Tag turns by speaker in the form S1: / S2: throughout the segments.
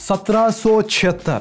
S1: 1776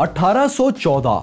S1: (1814)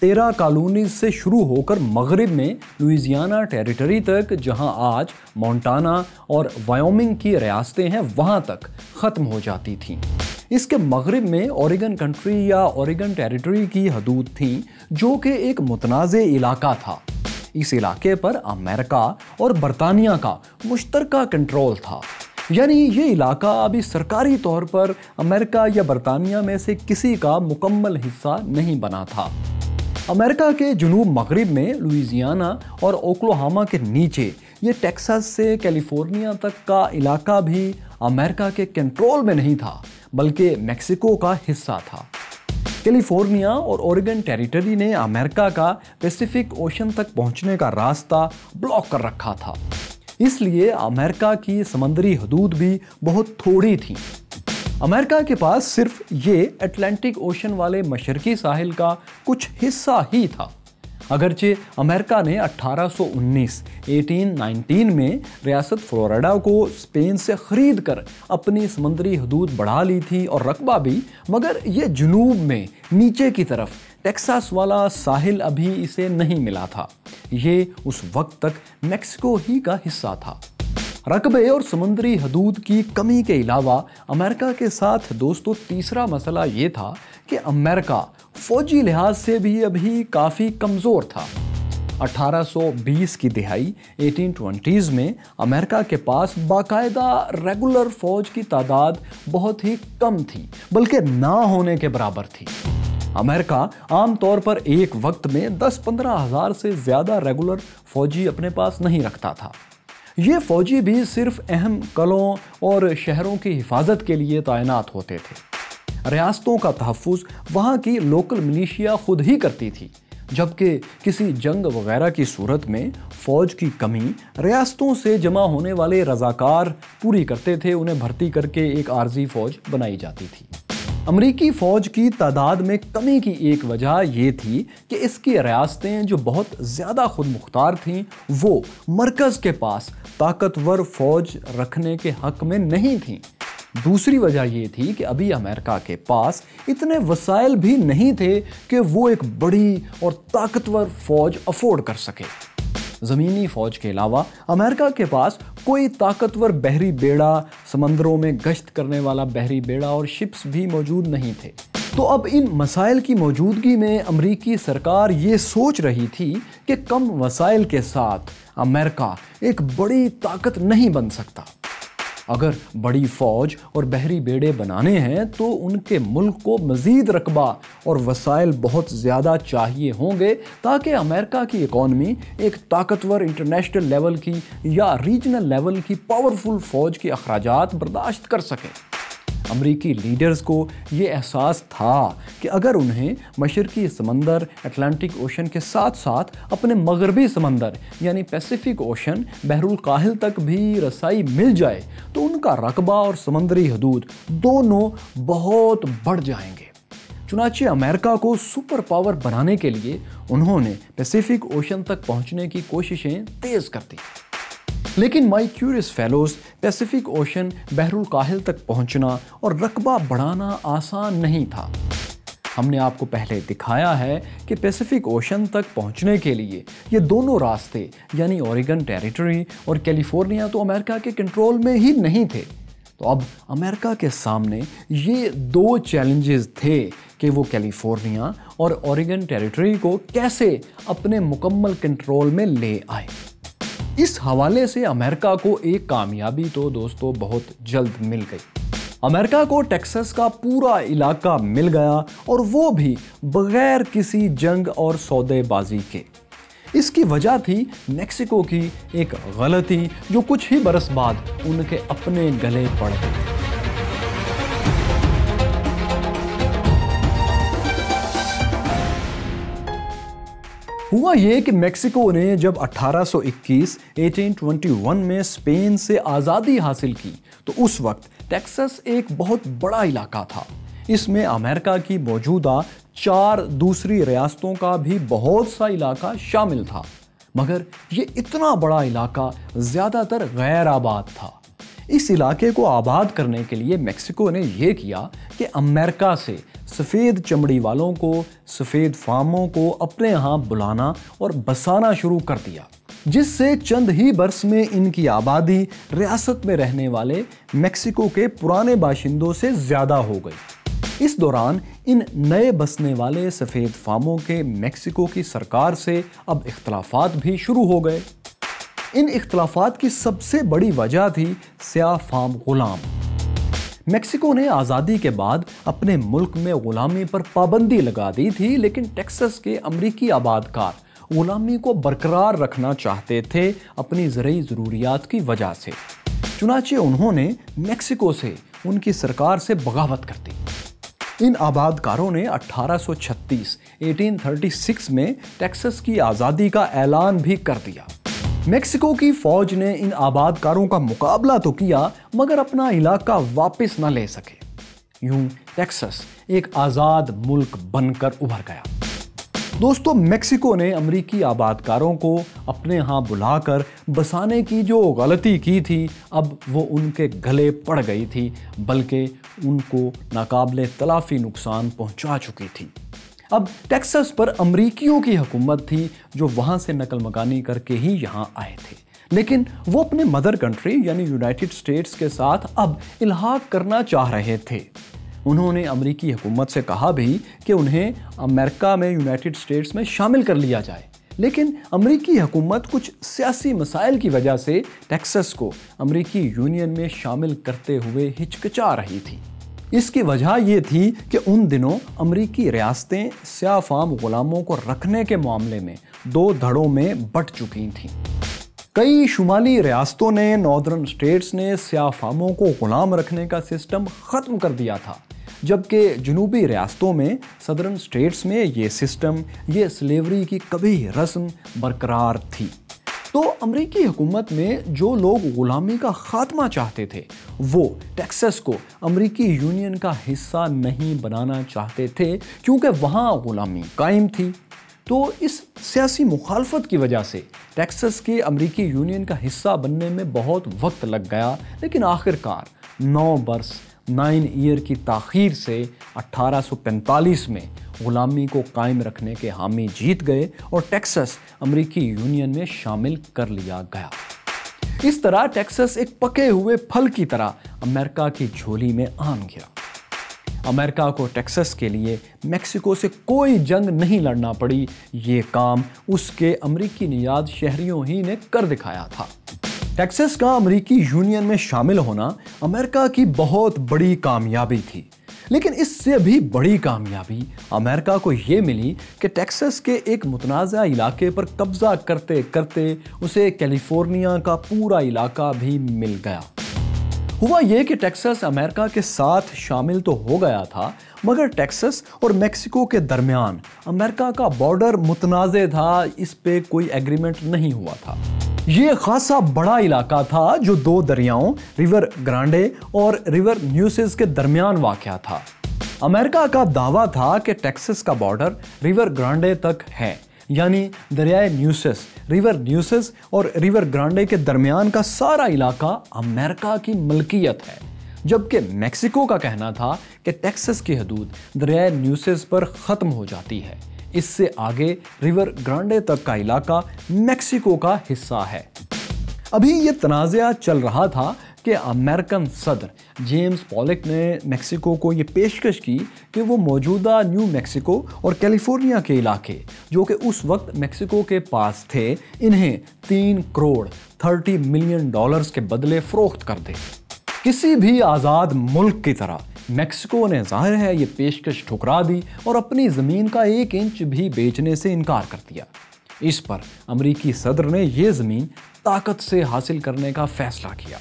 S1: 13 colonies سے شروع ہو کر مغرب میں لوئیزیانا ٹیریٹری تک، جہاں آج مونٹانا اور وائیومنگ کی ریاستیں ہیں، وہاں تک ختم ہو جاتی تھیں۔ اس کے مغرب میں اوریگن کنٹری یا اوریگن ٹیریٹری کی حدود تھیں، جو کہ ایک متنازع علاقہ تھا۔ اس علاقے پر امریکہ اور برطانیہ کا مشترکہ کنٹرول تھا، یعنی یہ علاقہ ابھی سرکاری طور پر امریکہ یا برطانیہ میں سے کسی کا مکمل حصہ نہیں بنا تھا۔ امریکہ کے جنوب مغرب میں لوئیزیانا اور اوکلاہوما کے نیچے یہ ٹیکساس سے کیلیفورنیا تک کا علاقہ بھی امریکہ کے کنٹرول میں نہیں تھا، بلکہ میکسیکو کا حصہ تھا۔ کیلیفورنیا اور اوریگن ٹیریٹری نے امریکہ کا پیسیفک اوشن تک پہنچنے کا راستہ بلاک کر رکھا تھا، اس لیے امریکہ کی سمندری حدود بھی بہت تھوڑی تھیں۔ امریکہ کے پاس صرف یہ اٹلانٹک اوشن والے مشرقی ساحل کا کچھ حصہ ہی تھا، اگرچہ امریکہ نے 1819 میں ریاست فلوریڈا کو اسپین سے خرید کر اپنی سمندری حدود بڑھا لی تھی اور رقبہ بھی، مگر یہ جنوب میں نیچے کی طرف ٹیکساس والا ساحل ابھی اسے نہیں ملا تھا۔ یہ اس وقت تک میکسیکو ہی کا حصہ تھا۔ رقبے اور سمندری حدود کی کمی کے علاوہ امریکہ کے ساتھ دوستو تیسرا مسئلہ یہ تھا کہ امریکہ فوجی لحاظ سے بھی ابھی کافی کمزور تھا۔ 1820 کی دہائی 1820s میں امریکہ کے پاس باقاعدہ ریگولر فوج کی تعداد بہت ہی کم تھی، بلکہ نہ ہونے کے برابر تھی۔ امریکہ عام طور پر ایک وقت میں 10-15 ہزار سے زیادہ ریگولر فوجی اپنے پاس نہیں رکھتا تھا۔ یہ فوجی بھی صرف اہم قلعوں اور شہروں کی حفاظت کے لیے تعینات ہوتے تھے۔ ریاستوں کا تحفظ وہاں کی لوکل ملیشیا خود ہی کرتی تھی، جبکہ کسی جنگ وغیرہ کی صورت میں فوج کی کمی ریاستوں سے جمع ہونے والے رضاکار پوری کرتے تھے، انہیں بھرتی کر کے ایک عارضی فوج بنائی جاتی تھی۔ امریکی فوج کی تعداد میں کمی کی ایک وجہ یہ تھی کہ اس کی ریاستیں جو بہت زیادہ خود مختار تھیں، وہ مرکز کے پاس طاقتور فوج رکھنے کے حق میں نہیں تھیں۔ دوسری وجہ یہ تھی کہ ابھی امریکہ کے پاس اتنے وسائل بھی نہیں تھے کہ وہ ایک بڑی اور طاقتور فوج افورڈ کر سکے۔ زمینی فوج کے علاوہ امریکہ کے پاس کوئی طاقتور بحری بیڑا، سمندروں میں گشت کرنے والا بحری بیڑا اور شپس بھی موجود نہیں تھے۔ تو اب ان مسائل کی موجودگی میں امریکی سرکار یہ سوچ رہی تھی کہ کم وسائل کے ساتھ امریکہ ایک بڑی طاقت نہیں بن سکتا۔ اگر بڑی فوج اور بحری بیڑے بنانے ہیں تو ان کے ملک کو مزید رقبہ اور وسائل بہت زیادہ چاہیے ہوں گے، تاکہ امریکہ کی اکانومی ایک طاقتور انٹرنیشنل لیول کی یا ریجنل لیول کی پاورفل فوج کے اخراجات برداشت کر سکے۔ امریکی لیڈرز کو یہ احساس تھا کہ اگر انہیں مشرقی سمندر اٹلانٹک اوشن کے ساتھ ساتھ اپنے مغربی سمندر یعنی پیسیفک اوشن بحر الکاہل تک بھی رسائی مل جائے تو ان کا رقبہ اور سمندری حدود دونوں بہت بڑھ جائیں گے۔ چنانچہ امریکہ کو سپر پاور بنانے کے لیے انہوں نے پیسیفک اوشن تک پہنچنے کی کوششیں تیز کر دی۔ لیکن مائی کیوریس فیلوز، پیسیفک اوشن بحر الکاہل تک پہنچنا اور رقبہ بڑھانا آسان نہیں تھا۔ ہم نے آپ کو پہلے دکھایا ہے کہ پیسیفک اوشن تک پہنچنے کے لیے یہ دونوں راستے یعنی اوریگن ٹیریٹری اور کیلیفورنیا تو امریکہ کے کنٹرول میں ہی نہیں تھے۔ تو اب امریکہ کے سامنے یہ دو چیلنجز تھے کہ وہ کیلیفورنیا اور اوریگن ٹیریٹری کو کیسے اپنے مکمل کنٹرول میں لے آئے۔ اس حوالے سے امریکہ کو ایک کامیابی تو دوستو بہت جلد مل گئی۔ امریکہ کو ٹیکساس کا پورا علاقہ مل گیا اور وہ بھی بغیر کسی جنگ اور سودے بازی کے۔ اس کی وجہ تھی میکسیکو کی ایک غلطی جو کچھ ہی برس بعد ان کے اپنے گلے پڑ گئی۔ ہوا یہ کہ میکسیکو نے جب 1821 میں اسپین سے آزادی حاصل کی تو اس وقت ٹیکساس ایک بہت بڑا علاقہ تھا۔ اس میں امریکہ کی موجودہ 4 دوسری ریاستوں کا بھی بہت سا علاقہ شامل تھا، مگر یہ اتنا بڑا علاقہ زیادہ تر غیر آباد تھا۔ اس علاقے کو آباد کرنے کے لیے میکسیکو نے یہ کیا کہ امریکہ سے سفید چمڑی والوں کو، سفید فارموں کو اپنے ہاں بلانا اور بسانا شروع کر دیا، جس سے چند ہی برس میں ان کی آبادی ریاست میں رہنے والے میکسیکو کے پرانے باشندوں سے زیادہ ہو گئی۔ اس دوران ان نئے بسنے والے سفید فارموں کے میکسیکو کی سرکار سے اب اختلافات بھی شروع ہو گئے۔ ان اختلافات کی سب سے بڑی وجہ تھی سیاہ فام غلام۔ میکسیکو نے آزادی کے بعد اپنے ملک میں غلامی پر پابندی لگا دی تھی، لیکن ٹیکساس کے امریکی آباد کار غلامی کو برقرار رکھنا چاہتے تھے اپنی زرعی ضروریات کی وجہ سے۔ چنانچہ انہوں نے میکسیکو سے ان کی سرکار سے بغاوت کر دی۔ ان آباد کاروں نے 1836 میں ٹیکساس کی آزادی کا اعلان بھی کر دیا۔ میکسیکو کی فوج نے ان آباد کاروں کا مقابلہ تو کیا، مگر اپنا علاقہ واپس نہ لے سکے۔ یوں ٹیکساس ایک آزاد ملک بن کر ابھر گیا۔ دوستو، میکسیکو نے امریکی آباد کاروں کو اپنے ہاں بلا کر بسانے کی جو غلطی کی تھی، اب وہ ان کے گلے پڑ گئی تھی، بلکہ ان کو ناقابل تلافی نقصان پہنچا چکی تھی۔ اب ٹیکساس پر امریکیوں کی حکومت تھی، جو وہاں سے نقل مکانی کر کے ہی یہاں آئے تھے، لیکن وہ اپنے مدر کنٹری یعنی یونائٹڈ اسٹیٹس کے ساتھ اب الحاق کرنا چاہ رہے تھے۔ انہوں نے امریکی حکومت سے کہا بھی کہ انہیں امریکہ میں یونائٹڈ اسٹیٹس میں شامل کر لیا جائے، لیکن امریکی حکومت کچھ سیاسی مسائل کی وجہ سے ٹیکساس کو امریکی یونین میں شامل کرتے ہوئے ہچکچا رہی تھی۔ اس کی وجہ یہ تھی کہ ان دنوں امریکی ریاستیں سیاہ فام غلاموں کو رکھنے کے معاملے میں دو دھڑوں میں بٹ چکی تھیں۔ کئی شمالی ریاستوں نے، ناردرن اسٹیٹس نے سیاہ فاموں کو غلام رکھنے کا سسٹم ختم کر دیا تھا، جبکہ جنوبی ریاستوں میں، صدرن اسٹیٹس میں یہ سسٹم، یہ سلیوری کی کبھی رسم برقرار تھی۔ تو امریکی حکومت میں جو لوگ غلامی کا خاتمہ چاہتے تھے، وہ ٹیکساس کو امریکی یونین کا حصہ نہیں بنانا چاہتے تھے، کیونکہ وہاں غلامی قائم تھی۔ تو اس سیاسی مخالفت کی وجہ سے ٹیکساس کے امریکی یونین کا حصہ بننے میں بہت وقت لگ گیا، لیکن آخر کار 9 ایئر کی تاخیر سے 1845 میں غلامی کو قائم رکھنے کے حامی جیت گئے اور ٹیکساس امریکی یونین میں شامل کر لیا گیا۔ اس طرح ٹیکساس ایک پکے ہوئے پھل کی طرح امریکہ کی جھولی میں آن گیا۔ امریکہ کو ٹیکساس کے لیے میکسیکو سے کوئی جنگ نہیں لڑنا پڑی، یہ کام اس کے امریکی نژاد شہریوں ہی نے کر دکھایا تھا۔ ٹیکساس کا امریکی یونین میں شامل ہونا امریکہ کی بہت بڑی کامیابی تھی، لیکن اس سے بھی بڑی کامیابی امریکہ کو یہ ملی کہ ٹیکساس کے ایک متنازع علاقے پر قبضہ کرتے کرتے اسے کیلیفورنیا کا پورا علاقہ بھی مل گیا۔ ہوا یہ کہ ٹیکساس امریکہ کے ساتھ شامل تو ہو گیا تھا، مگر ٹیکساس اور میکسیکو کے درمیان امریکہ کا بارڈر متنازع تھا، اس پہ کوئی ایگریمنٹ نہیں ہوا تھا۔ یہ خاصا بڑا علاقہ تھا جو دو دریاؤں ریور گرانڈے اور ریور نیوسز کے درمیان واقع تھا۔ امریکہ کا دعویٰ تھا کہ ٹیکساس کا بارڈر ریور گرانڈے تک ہے، یعنی دریائے نیوسز، ریور نیوسز اور ریور گرانڈے کے درمیان کا سارا علاقہ امریکہ کی ملکیت ہے، جبکہ میکسیکو کا کہنا تھا کہ ٹیکساس کی حدود دریائے نیوسز پر ختم ہو جاتی ہے، اس سے آگے ریور گرانڈے تک کا علاقہ میکسیکو کا حصہ ہے۔ ابھی یہ تنازعہ چل رہا تھا کہ امریکن صدر جیمز پولک نے میکسیکو کو یہ پیشکش کی کہ وہ موجودہ نیو میکسیکو اور کیلیفورنیا کے علاقے، جو کہ اس وقت میکسیکو کے پاس تھے، انہیں $3 کروڑ کے بدلے فروخت کر دے۔ کسی بھی آزاد ملک کی طرح میکسیکو نے ظاہر ہے یہ پیشکش ٹھکرا دی اور اپنی زمین کا 1 انچ بھی بیچنے سے انکار کر دیا۔ اس پر امریکی صدر نے یہ زمین طاقت سے حاصل کرنے کا فیصلہ کیا،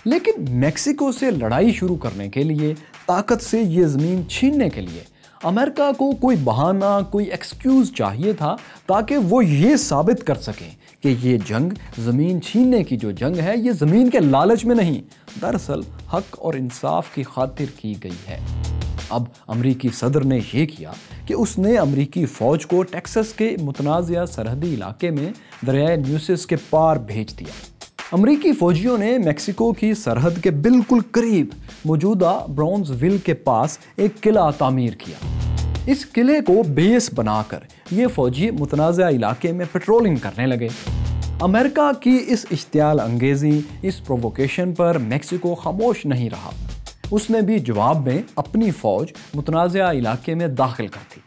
S1: لیکن میکسیکو سے لڑائی شروع کرنے کے لیے، طاقت سے یہ زمین چھیننے کے لیے امریکہ کو کوئی بہانہ، کوئی ایکسکیوز چاہیے تھا، تاکہ وہ یہ ثابت کر سکیں کہ یہ جنگ، زمین چھیننے کی جو جنگ ہے، یہ زمین کے لالچ میں نہیں، دراصل حق اور انصاف کی خاطر کی گئی ہے۔ اب امریکی صدر نے یہ کیا کہ اس نے امریکی فوج کو ٹیکساس کے متنازع سرحدی علاقے میں دریائے نیوسز کے پار بھیج دیا۔ امریکی فوجیوں نے میکسیکو کی سرحد کے بالکل قریب موجودہ براؤنزویل کے پاس ایک قلعہ تعمیر کیا۔ اس قلعے کو بیس بنا کر یہ فوجی متنازع علاقے میں پیٹرولنگ کرنے لگے۔ امریکہ کی اس اشتعال انگیزی، اس پرووکیشن پر میکسیکو خاموش نہیں رہا۔ اس نے بھی جواب میں اپنی فوج متنازع علاقے میں داخل کر دی۔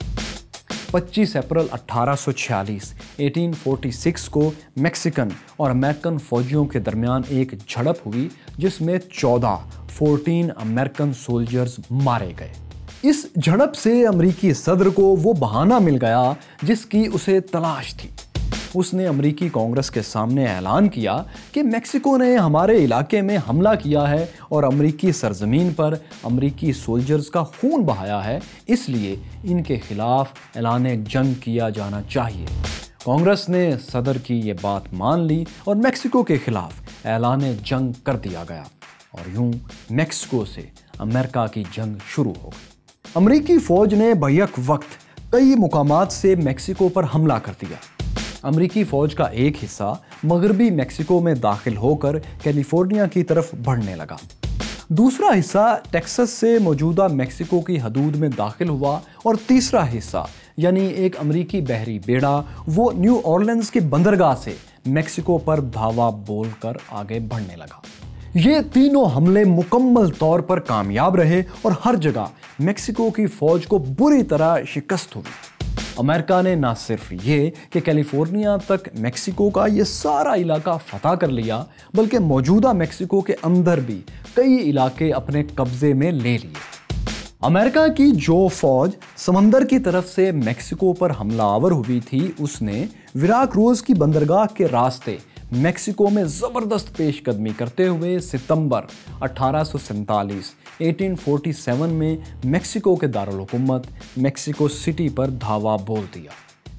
S1: 25 اپریل 1846 کو میکسیکن اور امریکن فوجیوں کے درمیان ایک جھڑپ ہوئی جس میں 14 امریکن سولجرز مارے گئے۔ اس جھڑپ سے امریکی صدر کو وہ بہانہ مل گیا جس کی اسے تلاش تھی۔ اس نے امریکی کانگریس کے سامنے اعلان کیا کہ میکسیکو نے ہمارے علاقے میں حملہ کیا ہے اور امریکی سرزمین پر امریکی سولجرز کا خون بہایا ہے، اس لیے ان کے خلاف اعلان جنگ کیا جانا چاہیے۔ کانگریس نے صدر کی یہ بات مان لی اور میکسیکو کے خلاف اعلان جنگ کر دیا گیا، اور یوں میکسیکو سے امریکہ کی جنگ شروع ہو گئی۔ امریکی فوج نے بیک وقت کئی مقامات سے میکسیکو پر حملہ کر دیا۔ امریکی فوج کا ایک حصہ مغربی میکسیکو میں داخل ہو کر کیلیفورنیا کی طرف بڑھنے لگا۔ دوسرا حصہ ٹیکساس سے موجودہ میکسیکو کی حدود میں داخل ہوا، اور تیسرا حصہ یعنی ایک امریکی بحری بیڑا وہ نیو اورلینز کی بندرگاہ سے میکسیکو پر دھاوا بول کر آگے بڑھنے لگا۔ یہ تینوں حملے مکمل طور پر کامیاب رہے اور ہر جگہ میکسیکو کی فوج کو بری طرح شکست ہوئی۔ امریکہ نے نہ صرف یہ کہ کیلیفورنیا تک میکسیکو کا یہ سارا علاقہ فتح کر لیا، بلکہ موجودہ میکسیکو کے اندر بھی کئی علاقے اپنے قبضے میں لے لیے۔ امریکہ کی جو فوج سمندر کی طرف سے میکسیکو پر حملہ آور ہوئی تھی، اس نے ویرا کروز کی بندرگاہ کے راستے میکسیکو میں زبردست پیش قدمی کرتے ہوئے ستمبر 1847 میں میکسیکو کے دارالحکومت میکسیکو سٹی پر دھاوا بول دیا۔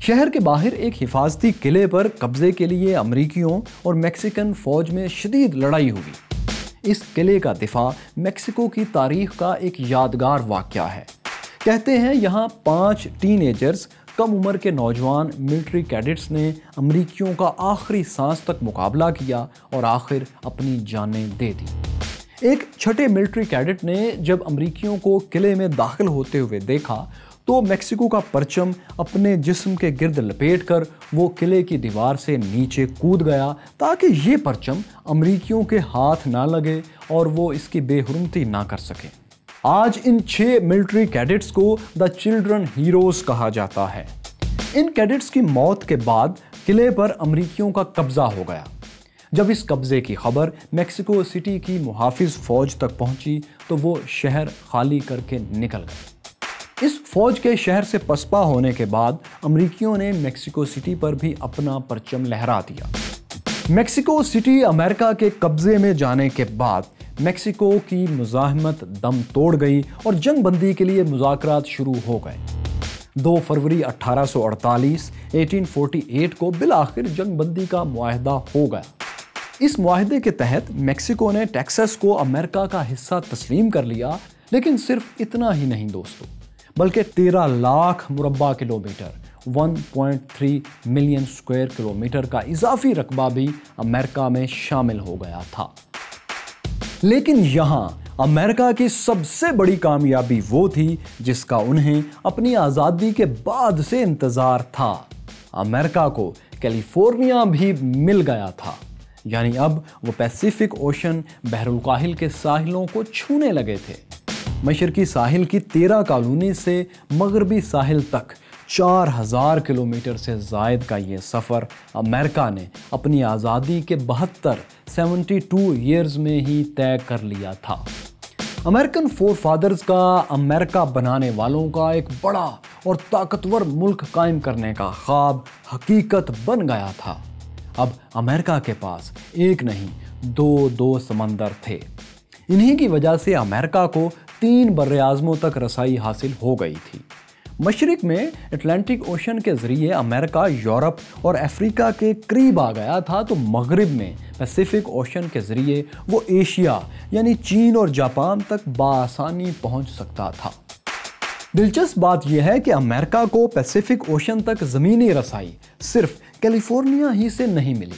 S1: شہر کے باہر ایک حفاظتی قلعے پر قبضے کے لیے امریکیوں اور میکسیکن فوج میں شدید لڑائی ہوئی۔ اس قلعے کا دفاع میکسیکو کی تاریخ کا ایک یادگار واقعہ ہے۔ کہتے ہیں یہاں 5 ٹین ایجرز کم عمر کے نوجوان ملٹری کیڈٹس نے امریکیوں کا آخری سانس تک مقابلہ کیا اور آخر اپنی جانیں دے دی۔ ایک چھٹے ملٹری کیڈٹ نے جب امریکیوں کو قلعے میں داخل ہوتے ہوئے دیکھا تو میکسیکو کا پرچم اپنے جسم کے گرد لپیٹ کر وہ قلعے کی دیوار سے نیچے کود گیا تاکہ یہ پرچم امریکیوں کے ہاتھ نہ لگے اور وہ اس کی بے حرمتی نہ کر سکیں۔ آج ان 6 ملٹری کیڈٹس کو دا چلڈرن ہیروز کہا جاتا ہے۔ ان کیڈٹس کی موت کے بعد قلعے پر امریکیوں کا قبضہ ہو گیا۔ جب اس قبضے کی خبر میکسیکو سٹی کی محافظ فوج تک پہنچی تو وہ شہر خالی کر کے نکل گئے۔ اس فوج کے شہر سے پسپا ہونے کے بعد امریکیوں نے میکسیکو سٹی پر بھی اپنا پرچم لہرا دیا۔ میکسیکو سٹی امریکہ کے قبضے میں جانے کے بعد میکسیکو کی مزاحمت دم توڑ گئی اور جنگ بندی کے لیے مذاکرات شروع ہو گئے۔ 2 فروری 1848 کو بالآخر جنگ بندی کا معاہدہ ہو گیا۔ اس معاہدے کے تحت میکسیکو نے ٹیکساس کو امریکہ کا حصہ تسلیم کر لیا، لیکن صرف اتنا ہی نہیں دوستو، بلکہ 13 لاکھ مربع کلومیٹر 1.3 ملین اسکوائر کلومیٹر کا اضافی رقبہ بھی امریکہ میں شامل ہو گیا تھا۔ لیکن یہاں امریکہ کی سب سے بڑی کامیابی وہ تھی جس کا انہیں اپنی آزادی کے بعد سے انتظار تھا۔ امریکہ کو کیلیفورنیا بھی مل گیا تھا، یعنی اب وہ پیسیفک اوشن بحر الکاہل کے ساحلوں کو چھونے لگے تھے۔ مشرقی ساحل کی 13 کالونی سے مغربی ساحل تک 4000 کلومیٹر سے زائد کا یہ سفر امریکہ نے اپنی آزادی کے 72 ایئرز میں ہی طے کر لیا تھا۔ امریکن فور فادرز کا امریکہ بنانے والوں کا ایک بڑا اور طاقتور ملک قائم کرنے کا خواب حقیقت بن گیا تھا۔ اب امریکہ کے پاس ایک نہیں 2 سمندر تھے۔ انہی کی وجہ سے امریکہ کو 3 براعظموں تک رسائی حاصل ہو گئی تھی۔ مشرق میں اٹلانٹک اوشن کے ذریعے امریکہ یورپ اور افریقہ کے قریب آ گیا تھا، تو مغرب میں پیسیفک اوشن کے ذریعے وہ ایشیا یعنی چین اور جاپان تک بآسانی پہنچ سکتا تھا۔ دلچسپ بات یہ ہے کہ امریکہ کو پیسیفک اوشن تک زمینی رسائی صرف کیلیفورنیا ہی سے نہیں ملی،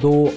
S1: $2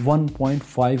S1: 1.5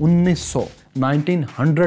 S1: 1900